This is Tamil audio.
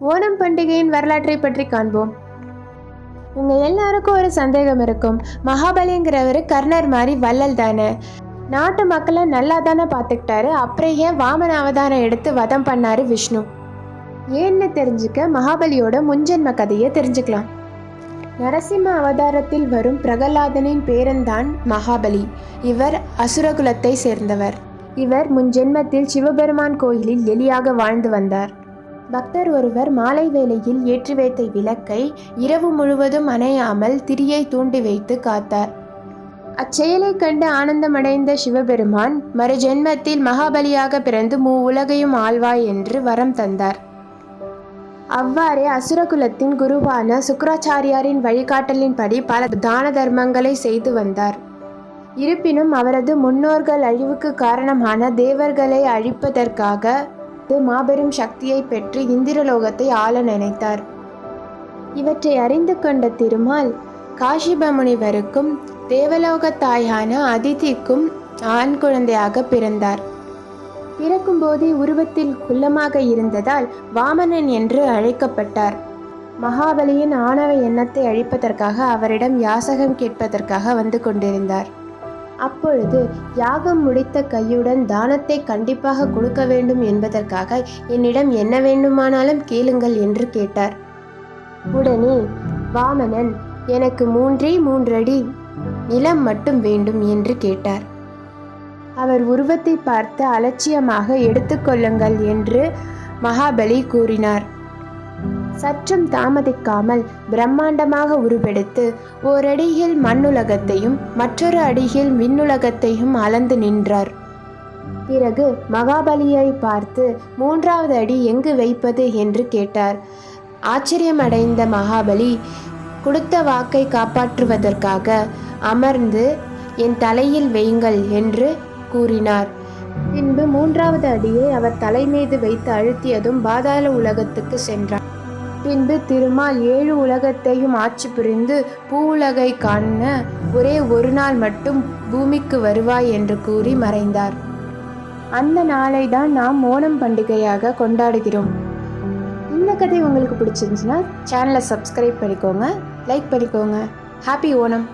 ஓணம் பண்டிகையின் வரலாற்றை பற்றி காண்போம். உங்கள் எல்லாருக்கும் ஒரு சந்தேகம் இருக்கும், மகாபலிங்கிறவர் கர்ணர் மாதிரி வள்ளல் தானே, நாட்டு மக்களை நல்லா தானே பார்த்துக்கிட்டாரு, அப்புறம் ஏன் வாமன அவதாரம் எடுத்து வதம் பண்ணாரு விஷ்ணு? ஏன்னு தெரிஞ்சுக்க மகாபலியோட முன்ஜென்ம கதையை தெரிஞ்சுக்கலாம். நரசிம்ம அவதாரத்தில் வரும் பிரகலாதனின் பேரன்தான் மகாபலி. இவர் அசுரகுலத்தை சேர்ந்தவர். இவர் முன்ஜென்மத்தில் சிவபெருமான் கோயிலில் எலியாக வாழ்ந்து வந்தார். பக்தர் ஒருவர் மாலை வேளையில் ஏற்றி வைத்த விளக்கை இரவு முழுவதும் அணையாமல் திரியை தூண்டி வைத்து காத்தார். அச்செயலை கண்டு ஆனந்தமடைந்த சிவபெருமான் மறுஜென்மத்தில் மகாபலியாக பிறந்து உலகையும் ஆழ்வாய் என்று வரம் தந்தார். அவ்வாறே அசுரகுலத்தின் குருவான சுக்கிராச்சாரியாரின் வழிகாட்டலின்படி பல தான தர்மங்களை செய்து வந்தார். இருப்பினும் அவரது முன்னோர்கள் அழிவுக்கு காரணமான தேவர்களை அழிப்பதற்காக மாபெரும் சக்தியை பெற்று இந்திரலோகத்தை ஆள நினைத்தார். இவற்றை அறிந்து கொண்ட திருமால் காஷிப முனிவருக்கும் தேவலோக தாயான அதிதிக்கும் ஆண் குழந்தையாக பிறந்தார். பிறக்கும்போது உருவத்தில் குள்ளமாக இருந்ததால் வாமனன் என்று அழைக்கப்பட்டார். மகாபலியின் ஆணவ எண்ணத்தை அழிப்பதற்காக அவரிடம் யாசகம் கேட்பதற்காக வந்து கொண்டிருந்தார். அப்பொழுது யாகம் முடித்த கையுடன் தானத்தை கண்டிப்பாக கொடுக்க வேண்டும் என்பதற்காக என்னிடம் என்ன வேண்டுமானாலும் கேளுங்கள் என்று கேட்டார். உடனே வாமனன், எனக்கு 3 அடி நிலம் மட்டும் வேண்டும் என்று கேட்டார். அவர் உருவத்தை பார்த்து அலட்சியமாக எடுத்துக்கொள்ளுங்கள் என்று மகாபலி கூறினார். சற்றும் தாமதிக்காமல் பிரம்மாண்டமாக உருவெடுத்து ஓரடியில் மண்ணுலகத்தையும் மற்றொரு அடியில் விண்ணுலகத்தையும் அளந்து நின்றார். பிறகு மகாபலியை பார்த்து 3வது அடி எங்கு வைப்பது என்று கேட்டார். ஆச்சரியமடைந்த மகாபலி கொடுத்த வாக்கை காப்பாற்றுவதற்காக அமர்ந்து என் தலையில் வையுங்கள் என்று கூறினார். பின்பு 3வது அடியை அவர் தலை மீது வைத்து அழுத்தியதும் பாதாள உலகத்துக்கு சென்றார். பின்பு திருமால் 7 உலகத்தையும் ஆட்சி புரிந்து பூவுலகை காண ஒரே ஒரு நாள் மட்டும் பூமிக்கு வருவாய் என்று கூறி மறைந்தார். அந்த நாளை தான் நாம் ஓணம் பண்டிகையாக கொண்டாடுகிறோம். இந்த கதை உங்களுக்கு பிடிச்சிருந்துச்சுன்னா சேனலை சப்ஸ்கிரைப் பண்ணிக்கோங்க, லைக் பண்ணிக்கோங்க. ஹாப்பி ஓணம்.